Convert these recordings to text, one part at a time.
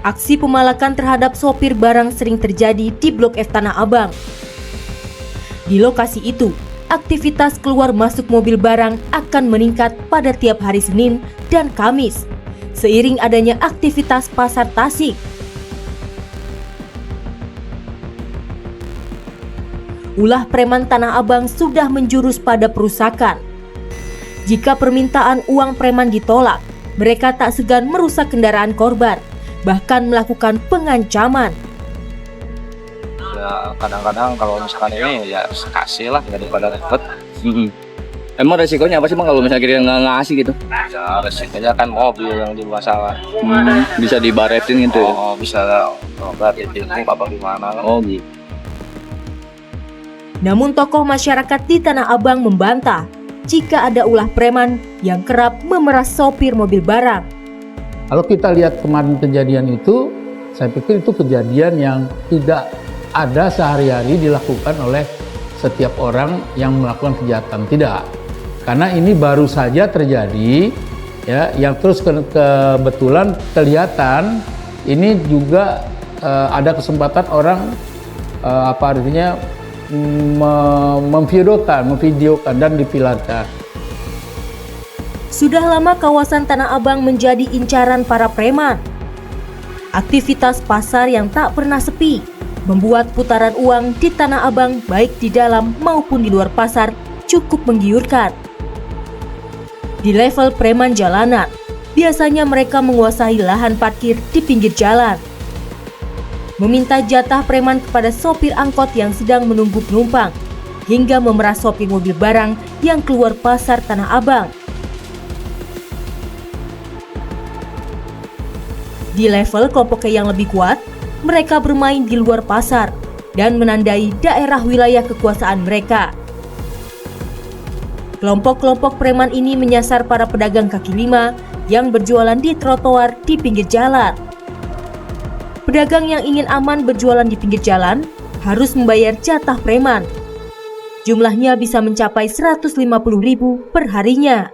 Aksi pemalakan terhadap sopir barang sering terjadi di Blok F Tanah Abang. Di lokasi itu, aktivitas keluar masuk mobil barang akan meningkat pada tiap hari Senin dan Kamis, seiring adanya aktivitas pasar Tasik. Ulah preman Tanah Abang sudah menjurus pada perusakan. Jika permintaan uang preman ditolak, mereka tak segan merusak kendaraan korban, bahkan melakukan pengancaman. Ya kadang-kadang kalau misalkan ini ya kasih lah daripada repot. Emang resikonya apa sih bang kalau misalnya kita nggak ngasih gitu? Ya resikonya kan mobil yang dimasalah. Bisa dibaretin gitu. Oh bisa obat itu apa gimana? Oh gitu. Namun tokoh masyarakat di Tanah Abang membantah jika ada ulah preman yang kerap memeras sopir mobil barang. Kalau kita lihat kemarin kejadian itu, saya pikir itu kejadian yang tidak ada sehari-hari dilakukan oleh setiap orang yang melakukan kejahatan. Tidak, karena ini baru saja terjadi, ya, yang terus kebetulan kelihatan ini juga ada kesempatan orang memvideokan dan dipilarkan. Sudah lama kawasan Tanah Abang menjadi incaran para preman. Aktivitas pasar yang tak pernah sepi membuat putaran uang di Tanah Abang baik di dalam maupun di luar pasar cukup menggiurkan. Di level preman jalanan, biasanya mereka menguasai lahan parkir di pinggir jalan, meminta jatah preman kepada sopir angkot yang sedang menunggu penumpang, hingga memeras sopir mobil barang yang keluar pasar Tanah Abang. Di level kelompok yang lebih kuat, mereka bermain di luar pasar dan menandai daerah wilayah kekuasaan mereka. Kelompok-kelompok preman ini menyasar para pedagang kaki lima yang berjualan di trotoar di pinggir jalan. Pedagang yang ingin aman berjualan di pinggir jalan harus membayar jatah preman. Jumlahnya bisa mencapai 150.000 per harinya.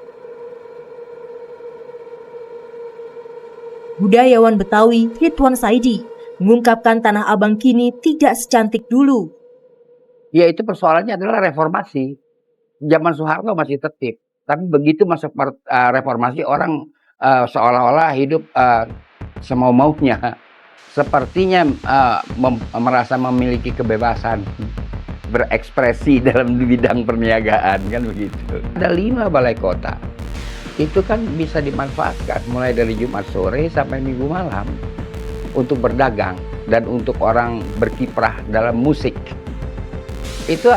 Budayawan Betawi Ridwan Saidi mengungkapkan Tanah Abang kini tidak secantik dulu. Ya itu persoalannya adalah reformasi. Zaman Soeharto masih tertib, tapi begitu masuk reformasi orang seolah-olah hidup semau-maunya. Sepertinya merasa memiliki kebebasan berekspresi dalam bidang perniagaan, kan begitu. Ada 5 balai kota. Itu kan bisa dimanfaatkan mulai dari Jumat sore sampai Minggu malam untuk berdagang dan untuk orang berkiprah dalam musik. Itu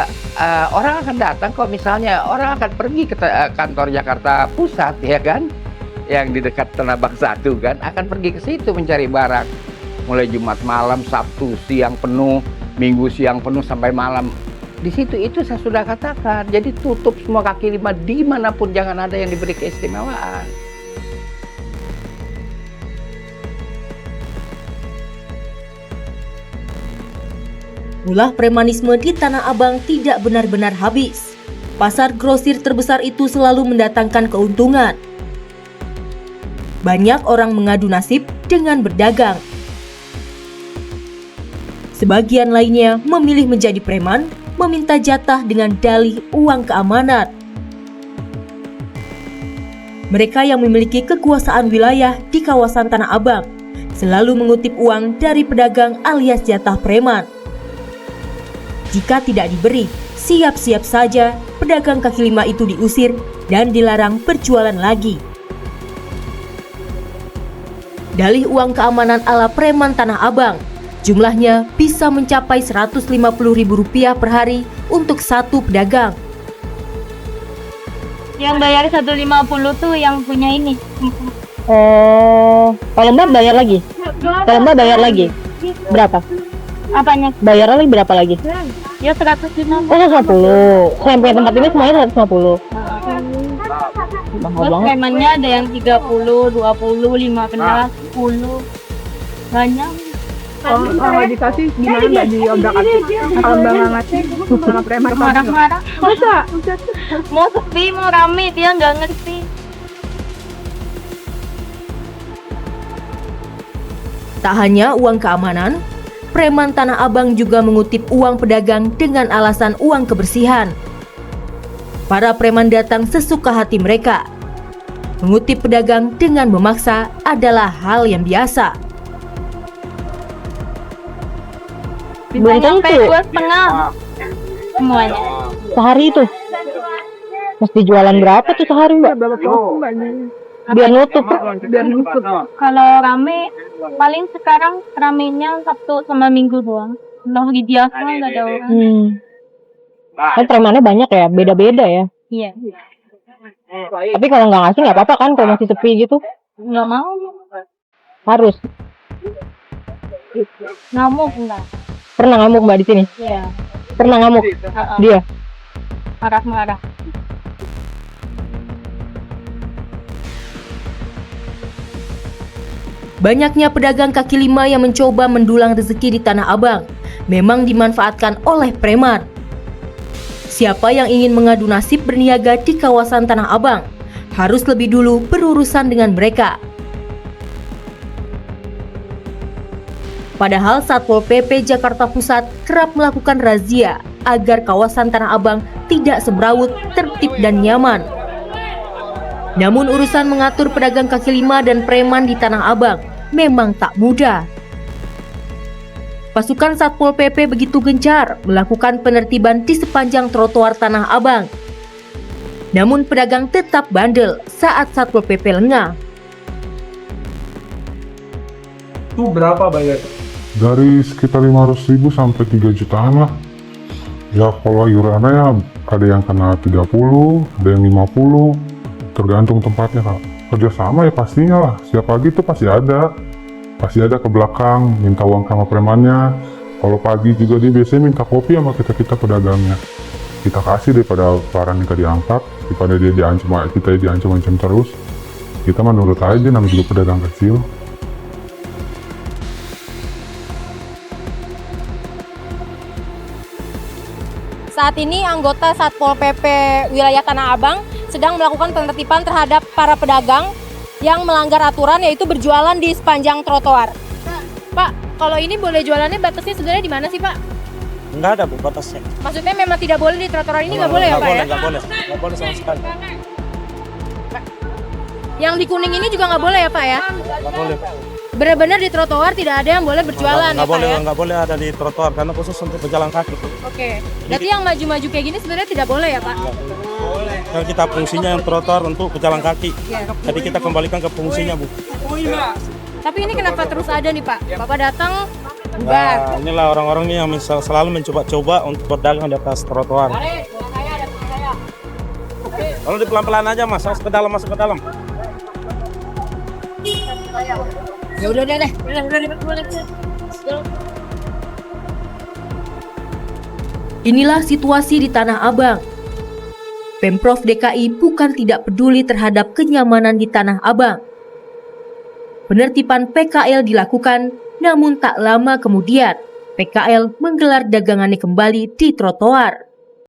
orang akan datang kok, misalnya orang akan pergi ke kantor Jakarta Pusat, ya kan, yang di dekat Tanah Abang 1 kan, akan pergi ke situ mencari barang mulai Jumat malam, Sabtu siang penuh, Minggu siang penuh sampai malam. Di situ itu saya sudah katakan, jadi tutup semua kaki lima dimanapun, jangan ada yang diberi keistimewaan. Ulah premanisme di Tanah Abang tidak benar-benar habis. Pasar grosir terbesar itu selalu mendatangkan keuntungan. Banyak orang mengadu nasib dengan berdagang. Sebagian lainnya memilih menjadi preman, meminta jatah dengan dalih uang keamanan. Mereka yang memiliki kekuasaan wilayah di kawasan Tanah Abang selalu mengutip uang dari pedagang alias jatah preman. Jika tidak diberi, siap-siap saja pedagang kaki lima itu diusir dan dilarang berjualan lagi. Dalih uang keamanan ala preman Tanah Abang jumlahnya bisa mencapai Rp150.000 per hari untuk satu pedagang. Yang bayar 150 tuh yang punya ini. Kalau Mbak bayar lagi? Kalau Mbak bayar lagi? Berapa? Apanya? Bayar lagi berapa lagi? Ya 150. Oh 150. Saya punya tempat ini semuanya 150. Mahal Terus banget. premannya ada yang 30, 20, 15, 10. Banyak. Kalau dikasih gimana nggak diobrak-abrik? Kalau Mbak nggak ngasih sama preman Marah-marah. masa? Mau sepi, mau rame, dia nggak ngerti. Tak hanya uang keamanan, preman Tanah Abang juga mengutip uang pedagang dengan alasan uang kebersihan. Para preman datang sesuka hati mereka. Mengutip pedagang dengan memaksa adalah hal yang biasa. Belum Sampai tentu 2,5 semuanya. sehari itu. Mesti jualan berapa tuh sehari, Mbak? Berapa puluh Mbak nih? Biar nutup. Biar nutup. Kalau rame, paling sekarang ramenya Sabtu sama Minggu doang. Kalau di biasa nggak ada orang. Kan premannya banyak ya, beda-beda ya. Iya. Tapi kalau nggak ngasih nggak apa-apa kan, kalau masih sepi gitu. Nggak mau. Harus. Ngamuk enggak? Pernah ngamuk Mbak di sini? Iya. Pernah ngamuk? Dia? Marah-marah. Banyaknya pedagang kaki lima yang mencoba mendulang rezeki di Tanah Abang memang dimanfaatkan oleh preman. Siapa yang ingin mengadu nasib berniaga di kawasan Tanah Abang harus lebih dulu berurusan dengan mereka. Padahal Satpol PP Jakarta Pusat kerap melakukan razia agar kawasan Tanah Abang tidak semrawut, tertib dan nyaman. Namun urusan mengatur pedagang kaki lima dan preman di Tanah Abang memang tak mudah. Pasukan Satpol PP begitu gencar melakukan penertiban di sepanjang trotoar Tanah Abang. Namun pedagang tetap bandel saat Satpol PP lengah. Itu berapa bayar? Dari sekitar 500.000 sampai 3 jutaan lah. Ya kalau iurannya ya ada yang kena 30, ada yang 50, tergantung tempatnya Kak. Kerjasama ya pastinya lah, setiap pagi itu pasti ada ke belakang, minta uang sama premannya. Kalau pagi juga dia biasanya minta kopi sama kita pedagangnya. Kita kasih daripada barang yang diangkat, daripada dia diancam terus. Kita mah nurut aja, namanya juga pedagang kecil. Saat ini anggota Satpol PP wilayah Tanah Abang sedang melakukan penertiban terhadap para pedagang yang melanggar aturan, yaitu berjualan di sepanjang trotoar. Pak, kalau ini boleh jualannya, batasnya sebenarnya di mana sih Pak? Enggak ada Bu batasnya. Maksudnya memang tidak boleh di trotoar ini, nggak boleh ya Pak ya? Nggak boleh sama sekali. Yang di kuning ini juga nggak boleh ya Pak ya? Nggak boleh Pak. Benar-benar di trotoar tidak ada yang boleh berjualan ya Pak ya? Nggak boleh ada di trotoar karena khusus untuk pejalan kaki. Oke, berarti yang maju-maju kayak gini sebenarnya tidak boleh ya Pak? Karena kita fungsinya yang trotoar untuk pejalan kaki. Jadi kita kembalikan ke fungsinya Bu. Tapi ini kenapa terus ada nih Pak? Bapak datang, bubar. Nah, inilah orang-orang ini yang selalu mencoba-coba untuk berdagang di atas trotoar. Kalau di pelan-pelan aja Mas, masuk ke dalam. Ya udah deh. Inilah situasi di Tanah Abang. Pemprov DKI bukan tidak peduli terhadap kenyamanan di Tanah Abang. Penertiban PKL dilakukan, namun tak lama kemudian PKL menggelar dagangannya kembali di trotoar.